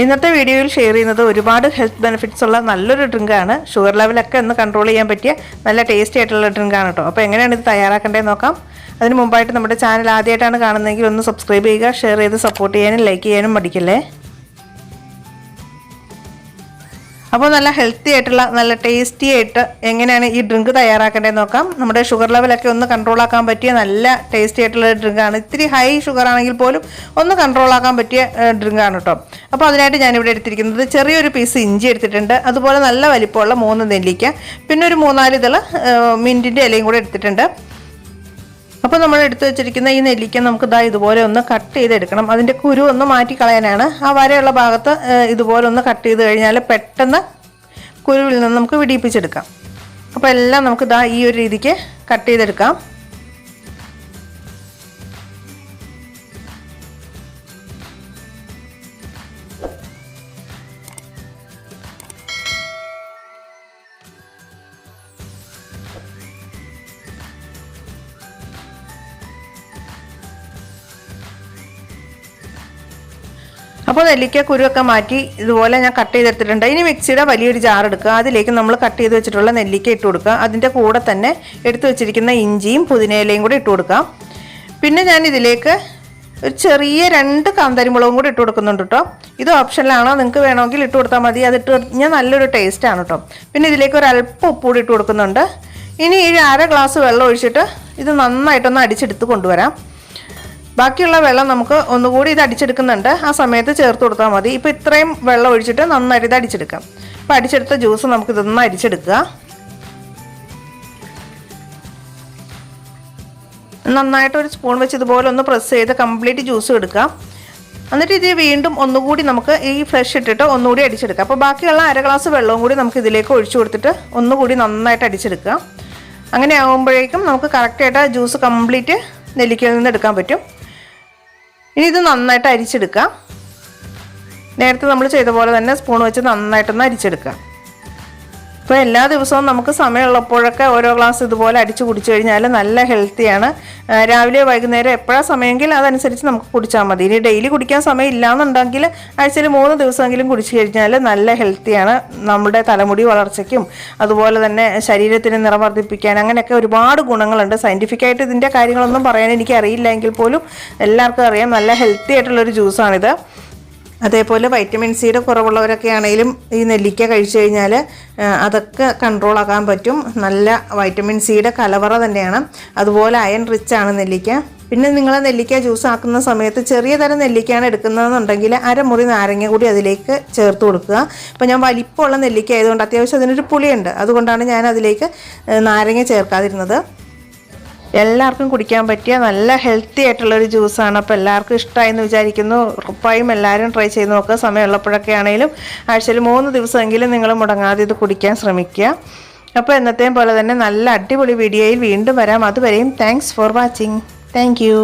ഇന്നത്തെ വീഡിയോയിൽ ഷെയർ ചെയ്യുന്നത് ഒരുപാട് ഹെൽത്ത് ബെനിഫിറ്റ്സ് ഉള്ള നല്ലൊരു ഡ്രിങ്കാണ്. ഷുഗർ ലെവലൊക്കെ ഒന്ന് കൺട്രോൾ ചെയ്യാൻ പറ്റിയ നല്ല ടേസ്റ്റി ആയിട്ടുള്ള ഡ്രിങ്കാണ് കേട്ടോ. അപ്പോൾ എങ്ങനെയാണ് ഇത് തയ്യാറാക്കേണ്ടതെന്ന് നോക്കാം. അതിന് മുമ്പായിട്ട് നമ്മുടെ ചാനൽ ആദ്യമായിട്ടാണ് കാണുന്നതെങ്കിൽ ഒന്ന് സബ്സ്ക്രൈബ് ചെയ്യുക, ഷെയർ ചെയ്ത് സപ്പോർട്ട് ചെയ്യാനും ലൈക്ക് ചെയ്യാനും മടിക്കല്ലേ. അപ്പോൾ നല്ല ഹെൽത്തി ആയിട്ടുള്ള നല്ല ടേസ്റ്റി ആയിട്ട് എങ്ങനെയാണ് ഈ ഡ്രിങ്ക് തയ്യാറാക്കേണ്ടതെന്ന് നോക്കാം. നമ്മുടെ ഷുഗർ ലെവലൊക്കെ ഒന്ന് കൺട്രോൾ ആക്കാൻ പറ്റിയ നല്ല ടേസ്റ്റി ആയിട്ടുള്ള ഡ്രിങ്കാണ്. ഇത്തിരി ഹൈ ഷുഗർ ആണെങ്കിൽ പോലും ഒന്ന് കൺട്രോൾ ആക്കാൻ പറ്റിയ ഡ്രിങ്കാണ് കേട്ടോ. അപ്പോൾ അതിനായിട്ട് ഞാനിവിടെ എടുത്തിരിക്കുന്നത് ചെറിയൊരു പീസ് ഇഞ്ചി എടുത്തിട്ടുണ്ട്, അതുപോലെ നല്ല വലിപ്പമുള്ള 3 നെല്ലിക്ക, പിന്നെ ഒരു 3-4 ഇതള് മിൻറ്റിൻ്റെ ഇലയും കൂടെ എടുത്തിട്ടുണ്ട്. അപ്പോൾ നമ്മൾ എടുത്തു വെച്ചിരിക്കുന്ന ഈ നെല്ലിക്ക നമുക്ക് ഇതുപോലെ ഒന്ന് കട്ട് ചെയ്തെടുക്കണം. അതിൻ്റെ കുരു ഒന്ന് മാറ്റി കളയാനാണ്. ആ വരയുള്ള ഭാഗത്ത് ഇതുപോലെ ഒന്ന് കട്ട് ചെയ്ത് കഴിഞ്ഞാൽ പെട്ടെന്ന് കുരുവിൽ നിന്ന് നമുക്ക് വിടിയിപ്പിച്ചെടുക്കാം. അപ്പോൾ എല്ലാം നമുക്ക് ഈ ഒരു രീതിക്ക് കട്ട് ചെയ്തെടുക്കാം. അപ്പോൾ നെല്ലിക്ക കുരുവൊക്കെ മാറ്റി ഇതുപോലെ ഞാൻ കട്ട് ചെയ്തെടുത്തിട്ടുണ്ട്. ഇനി മിക്സിയുടെ വലിയൊരു ജാർ എടുക്കുക, അതിലേക്ക് നമ്മൾ കട്ട് ചെയ്ത് വെച്ചിട്ടുള്ള നെല്ലിക്ക ഇട്ട് കൊടുക്കുക. അതിൻ്റെ കൂടെ തന്നെ എടുത്തു വെച്ചിരിക്കുന്ന ഇഞ്ചിയും പുതിനയിലയും കൂടി ഇട്ട് കൊടുക്കാം. പിന്നെ ഞാൻ ഇതിലേക്ക് ഒരു ചെറിയ 2 കാന്താരിമുളകും കൂടി ഇട്ട് കൊടുക്കുന്നുണ്ട് കേട്ടോ. ഇത് ഓപ്ഷനിലാണോ, നിങ്ങൾക്ക് വേണമെങ്കിൽ ഇട്ട് കൊടുത്താൽ മതി. അത് ഇട്ട് കഴിഞ്ഞാൽ നല്ലൊരു ടേസ്റ്റാണ് കേട്ടോ. പിന്നെ ഇതിലേക്ക് ഒരു അല്പം ഉപ്പ് കൂടി ഇട്ട് കൊടുക്കുന്നുണ്ട്. ഇനി ഈ 1/2 ഗ്ലാസ് വെള്ളം ഒഴിച്ചിട്ട് ഇത് നന്നായിട്ടൊന്ന് അടിച്ചെടുത്ത് കൊണ്ടുവരാം. ബാക്കിയുള്ള വെള്ളം നമുക്ക് ഒന്നുകൂടി ഇത് അടിച്ചെടുക്കുന്നുണ്ട്, ആ സമയത്ത് ചേർത്ത് കൊടുത്താൽ മതി. ഇപ്പോൾ ഇത്രയും വെള്ളം ഒഴിച്ചിട്ട് നന്നായിട്ട് ഇത് അടിച്ചെടുക്കാം. അപ്പോൾ അടിച്ചെടുത്ത ജ്യൂസ് നമുക്ക് ഇതൊന്ന് അരിച്ചെടുക്കുക. നന്നായിട്ട് ഒരു സ്പൂൺ വെച്ച് ഇതുപോലെ ഒന്ന് പ്രസ് ചെയ്ത് കംപ്ലീറ്റ് ജ്യൂസ് എടുക്കാം. എന്നിട്ട് ഇത് വീണ്ടും ഒന്നുകൂടി നമുക്ക് ഈ ഫ്രഷ് ഇട്ടിട്ട് ഒന്നുകൂടി അടിച്ചെടുക്കാം. അപ്പോൾ ബാക്കിയുള്ള 1/2 ഗ്ലാസ് വെള്ളവും കൂടി നമുക്ക് ഇതിലേക്ക് ഒഴിച്ചു കൊടുത്തിട്ട് ഒന്നുകൂടി നന്നായിട്ട് അടിച്ചെടുക്കാം. അങ്ങനെ ആകുമ്പോഴേക്കും നമുക്ക് കറക്റ്റായിട്ട് ജ്യൂസ് കംപ്ലീറ്റ് നെല്ലിക്കയിൽ നിന്ന് എടുക്കാൻ പറ്റും. ഇനി ഇത് നന്നായിട്ട് അരിച്ചെടുക്കാം. നേരത്തെ നമ്മൾ ചെയ്ത പോലെ തന്നെ സ്പൂൺ വെച്ച് നന്നായിട്ടൊന്ന് അരിച്ചെടുക്കാം. ഇപ്പോൾ എല്ലാ ദിവസവും നമുക്ക് സമയമുള്ളപ്പോഴൊക്കെ ഓരോ ഗ്ലാസ് ഇതുപോലെ അടിച്ച് കുടിച്ചു കഴിഞ്ഞാൽ നല്ല ഹെൽത്തിയാണ്. രാവിലെ വൈകുന്നേരം എപ്പോഴാണ് സമയമെങ്കിൽ അതനുസരിച്ച് നമുക്ക് കുടിച്ചാൽ മതി. ഇനി ഡെയിലി കുടിക്കാൻ സമയം ഇല്ലയെന്നുണ്ടെങ്കിൽ ആഴ്ചയിൽ 3 ദിവസമെങ്കിലും കുടിച്ചു കഴിഞ്ഞാൽ നല്ല ഹെൽത്തിയാണ്. നമ്മുടെ തലമുടി വളർച്ചയ്ക്കും അതുപോലെ തന്നെ ശരീരത്തിന് നിറം വർദ്ധിപ്പിക്കാൻ അങ്ങനെയൊക്കെ ഒരുപാട് ഗുണങ്ങളുണ്ട്. സയൻറ്റിഫിക്കായിട്ട് ഇതിൻ്റെ കാര്യങ്ങളൊന്നും പറയാൻ എനിക്ക് അറിയില്ല എങ്കിൽ പോലും എല്ലാവർക്കും അറിയാം നല്ല ഹെൽത്തി ആയിട്ടുള്ളൊരു ജ്യൂസാണിത്. അതേപോലെ വൈറ്റമിൻ സിയുടെ കുറവുള്ളവരൊക്കെ ആണെങ്കിലും ഈ നെല്ലിക്ക കഴിച്ചു കഴിഞ്ഞാൽ അതൊക്കെ കൺട്രോൾ ആക്കാൻ പറ്റും. നല്ല വൈറ്റമിൻ സിയുടെ കലവറ തന്നെയാണ്. അതുപോലെ അയൺ റിച്ച് ആണ് നെല്ലിക്ക. പിന്നെ നിങ്ങൾ നെല്ലിക്ക ജ്യൂസ് ആക്കുന്ന സമയത്ത് ചെറിയ തരം നെല്ലിക്കയാണ് എടുക്കുന്നതെന്നുണ്ടെങ്കിൽ 1/2 മുറി നാരങ്ങ കൂടി അതിലേക്ക് ചേർത്ത് കൊടുക്കുക. അപ്പോൾ ഞാൻ വലിപ്പമുള്ള നെല്ലിക്ക ആയതുകൊണ്ട് അത്യാവശ്യം അതിനൊരു പുളിയുണ്ട്, അതുകൊണ്ടാണ് ഞാൻ അതിലേക്ക് നാരങ്ങ ചേർക്കാതിരുന്നത്. എല്ലാവർക്കും കുടിക്കാൻ പറ്റിയ നല്ല ഹെൽത്തി ആയിട്ടുള്ളൊരു ജ്യൂസാണ്. അപ്പോൾ എല്ലാവർക്കും ഇഷ്ടമായെന്ന് വിചാരിക്കുന്നു. ഉറപ്പായും എല്ലാവരും ട്രൈ ചെയ്ത് നോക്കുക. സമയമുള്ളപ്പോഴൊക്കെ ആണെങ്കിലും ആഴ്ചയിൽ 3 ദിവസമെങ്കിലും നിങ്ങൾ മുടങ്ങാതെ ഇത് കുടിക്കാൻ ശ്രമിക്കുക. അപ്പോൾ എന്നത്തെയും പോലെ തന്നെ നല്ല അടിപൊളി വീഡിയോയിൽ വീണ്ടും വരാം. അതുവരെയും thanks for watching. Thank you.